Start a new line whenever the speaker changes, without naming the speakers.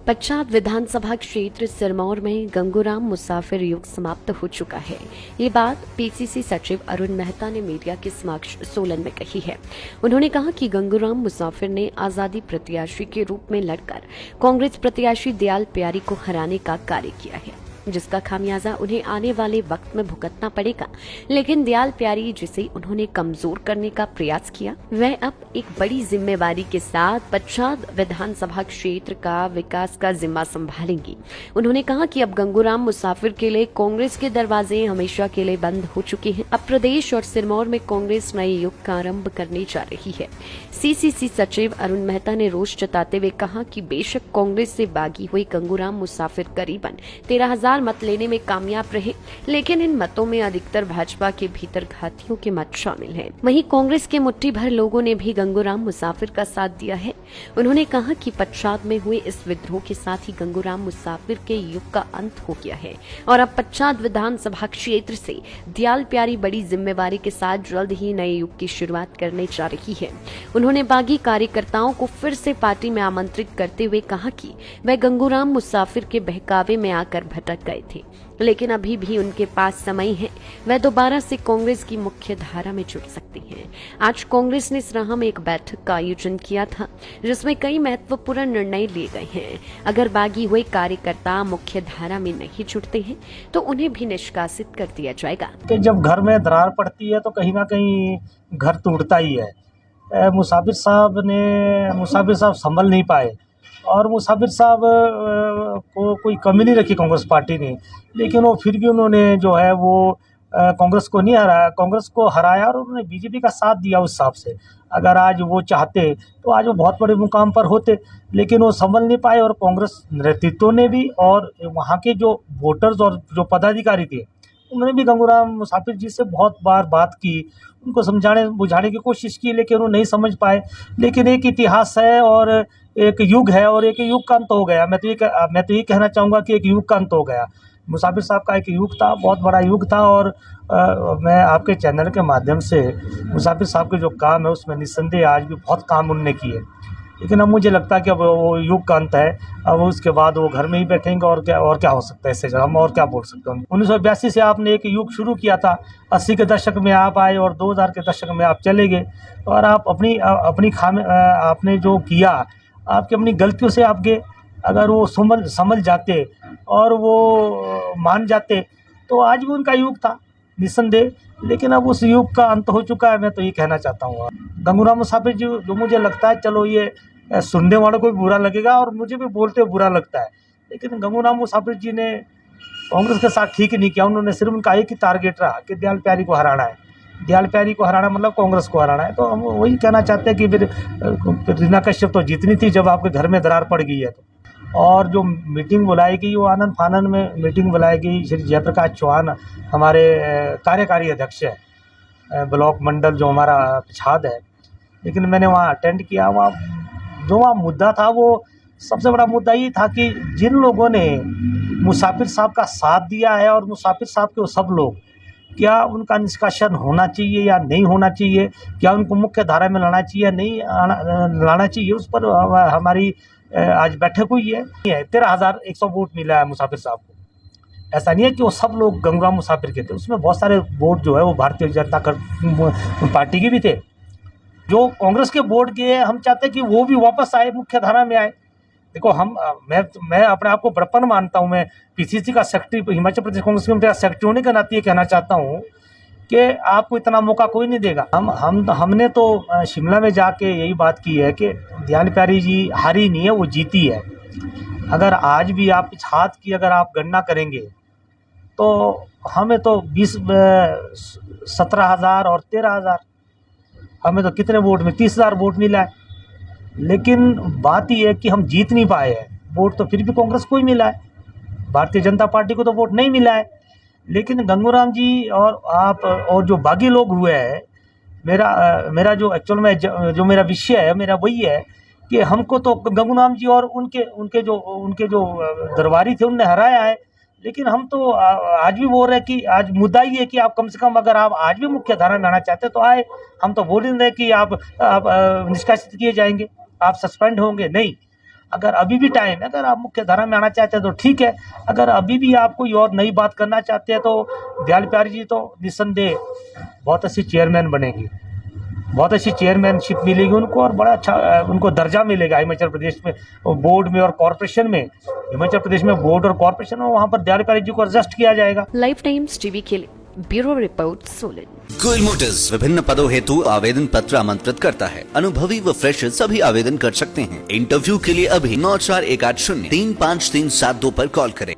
पच्छाद विधानसभा क्षेत्र सिरमौर में गंगूराम मुसाफिर युग समाप्त हो चुका है। ये बात पीसीसी सचिव अरुण मेहता ने मीडिया के समक्ष सोलन में कही है। उन्होंने कहा कि गंगूराम मुसाफिर ने आजादी प्रत्याशी के रूप में लड़कर कांग्रेस प्रत्याशी दयाल प्यारी को हराने का कार्य किया है, जिसका खामियाजा उन्हें आने वाले वक्त में भुगतना पड़ेगा। लेकिन दयाल प्यारी, जिसे उन्होंने कमजोर करने का प्रयास किया, वह अब एक बड़ी जिम्मेवारी के साथ पच्छाद विधानसभा क्षेत्र का विकास का जिम्मा संभालेंगी। उन्होंने कहा कि अब गंगूराम मुसाफिर के लिए कांग्रेस के दरवाजे हमेशा के लिए बंद हो चुके हैं। अब प्रदेश और सिरमौर में कांग्रेस नए युग का आरंभ करने जा रही है। सीसीसी सचिव अरुण मेहता ने रोष जताते हुए कहा कि बेशक कांग्रेस से बागी हुई गंगूराम मुसाफिर करीबन 13,000 मत लेने में कामयाब रहे, लेकिन इन मतों में अधिकतर भाजपा के भीतर घातियों के मत शामिल हैं। वहीं कांग्रेस के मुट्ठी भर लोगों ने भी गंगूराम मुसाफिर का साथ दिया है। उन्होंने कहा कि पच्छाद में हुए इस विद्रोह के साथ ही गंगूराम मुसाफिर के युग का अंत हो गया है और अब पच्छाद विधानसभा क्षेत्र से दयाल प्यारी बड़ी जिम्मेवारी के साथ जल्द ही नए युग की शुरुआत करने जा रही है। उन्होंने बागी कार्यकर्ताओं को फिर से पार्टी में आमंत्रित करते हुए कहा कि वह गंगूराम मुसाफिर के बहकावे में आकर भटक गए थे, लेकिन अभी भी उनके पास समय है। वह दोबारा से कांग्रेस की मुख्य धारा में जुड़ सकती हैं। आज कांग्रेस ने सराहा में एक बैठक का आयोजन किया था, जिसमें कई महत्वपूर्ण निर्णय लिए गए हैं। अगर बागी हुए कार्यकर्ता मुख्य धारा में नहीं जुड़ते हैं तो उन्हें भी निष्कासित कर दिया जाएगा।
कि जब घर में दरार पड़ती है तो कहीं ना कहीं घर टूटता ही है। मुसाफिर साहब संभल नहीं पाए और मुसाफिर साहब को कोई कमी नहीं रखी कांग्रेस पार्टी ने, लेकिन वो फिर भी उन्होंने जो है वो कांग्रेस को नहीं हराया, कांग्रेस को हराया और उन्होंने बीजेपी का साथ दिया। उस हिसाब से अगर आज वो चाहते तो आज वो बहुत बड़े मुकाम पर होते, लेकिन वो संभल नहीं पाए और कांग्रेस नेतृत्व ने भी और वहाँ के जो वोटर्स और जो पदाधिकारी थे उन्होंने भी गंगूराम मुसाफिर जी से बहुत बार बात की, उनको समझाने बुझाने की कोशिश की, लेकिन वो नहीं समझ पाए। लेकिन एक इतिहास है और एक युग है और एक युग का अंत हो गया। मैं तो ये कहना चाहूँगा कि एक युग का अंत हो गया। मुसाफिर साहब का एक युग था, बहुत बड़ा युग था और मैं आपके चैनल के माध्यम से मुसाफिर साहब के जो काम है उसमें निस्संदेह आज भी बहुत काम उन्होंने किए, लेकिन अब मुझे लगता है कि अब वो युग का अंत है। अब उसके बाद वो घर में ही बैठेंगे और क्या हो सकता है इससे हम और क्या बोल सकते हैं। 1982 से आपने एक युग शुरू किया था, 80 के दशक में आप आए और 2000 के दशक में आप चले गए और आप आपने जो किया, आपकी अपनी गलतियों से आप गए। अगर वो समझ जाते और वो मान जाते तो आज भी उनका युग था निस्संदेह, लेकिन अब उस युग का अंत हो चुका है। मैं तो ये कहना चाहता हूँ गंगूराम मुसाफिर जी, जो मुझे लगता है, चलो ये सुनने वालों को भी बुरा लगेगा और मुझे भी बोलते हुए बुरा लगता है, लेकिन गंगूराम मुसाफिर जी ने कांग्रेस के साथ ठीक नहीं किया। उन्होंने सिर्फ उनका एक ही टारगेट रहा कि दयाल प्यारी को हराना है। दयाल प्यारी को हराना मतलब कांग्रेस को हराना है। तो हम वही कहना चाहते हैं कि फिर रीना कश्यप तो जीतनी थी जब आपके घर में दरार पड़ गई है। और जो मीटिंग बुलाई गई वो आनंद फानंद में मीटिंग बुलाई गई। श्री जयप्रकाश चौहान हमारे कार्यकारी अध्यक्ष है ब्लॉक मंडल जो हमारा पच्छाद है, लेकिन मैंने वहाँ अटेंड किया। वहाँ मुद्दा था, वो सबसे बड़ा मुद्दा ये था कि जिन लोगों ने मुसाफिर साहब का साथ दिया है और मुसाफिर साहब के वो सब लोग, क्या उनका निष्कासन होना चाहिए या नहीं होना चाहिए, क्या उनको मुख्य धारा में लाना चाहिए या नहीं लाना चाहिए, उस पर हमारी आज बैठक हुई है। 13,100 वोट मिला है मुसाफिर साहब को। ऐसा नहीं है कि वो सब लोग गंगूराम मुसाफिर के थे, उसमें बहुत सारे वोट जो है वो भारतीय जनता पार्टी के भी थे। जो कांग्रेस के वोट के हम चाहते हैं कि वो भी वापस आए, मुख्य धारा में आए। देखो मैं अपने आप को बड़प्पन मानता हूँ। मैं पीसीसी का सेक्रेटरी, हिमाचल प्रदेश कांग्रेस कमेटी का सेक्रेटरी होने के नाते ये कहना चाहता हूँ कि आपको इतना मौका कोई नहीं देगा। हमने तो शिमला में जाके यही बात की है कि दयाल प्यारी जी हारी नहीं है, वो जीती है। अगर आज भी आप पच्छाद की अगर आप गणना करेंगे तो हमें तो 17,000 और 13,000, हमें तो कितने वोट में 30,000 वोट मिला है। लेकिन बात यह है कि हम जीत नहीं पाए हैं। वोट तो फिर भी कांग्रेस को ही मिला है, भारतीय जनता पार्टी को तो वोट नहीं मिला है। लेकिन गंगूराम जी और आप और जो बागी लोग हुए हैं, मेरा जो एक्चुअल में जो मेरा विषय है मेरा वही है कि हमको तो गंगूराम जी और उनके जो दरबारी थे उनने हराया है। लेकिन हम तो आज भी बोल रहे हैं कि आज मुद्दा ही है कि आप कम से कम अगर आप आज भी मुख्य धारा में आना चाहते तो आए। हम तो बोल नहीं रहे कि आप निष्कासित किए जाएंगे, आप सस्पेंड होंगे, नहीं। अगर अभी भी टाइम है, अगर आप मुख्य धारा में आना चाहते हैं तो ठीक है, अगर अभी भी आप कोई और नई बात करना चाहते हैं तो दयाल प्यारी जी तो निस्संदेह बहुत अच्छी चेयरमैन बनेगी, बहुत अच्छी चेयरमैनशिप मिलेगी उनको और बड़ा अच्छा उनको दर्जा मिलेगा हिमाचल प्रदेश में बोर्ड में और कॉर्पोरेशन में। हिमाचल प्रदेश में बोर्ड और कॉर्पोरेशन में वहाँ पर दयाल प्यारी जी को एडजस्ट किया जाएगा।
लाइफ टाइम्स टीवी के लिए bureau report Solan.
Goyal Motors विभिन्न पदों हेतु आवेदन पत्र आमंत्रित करता है। अनुभवी व फ्रेशर सभी आवेदन कर सकते हैं। इंटरव्यू के लिए अभी 9418035372 पर कॉल करें।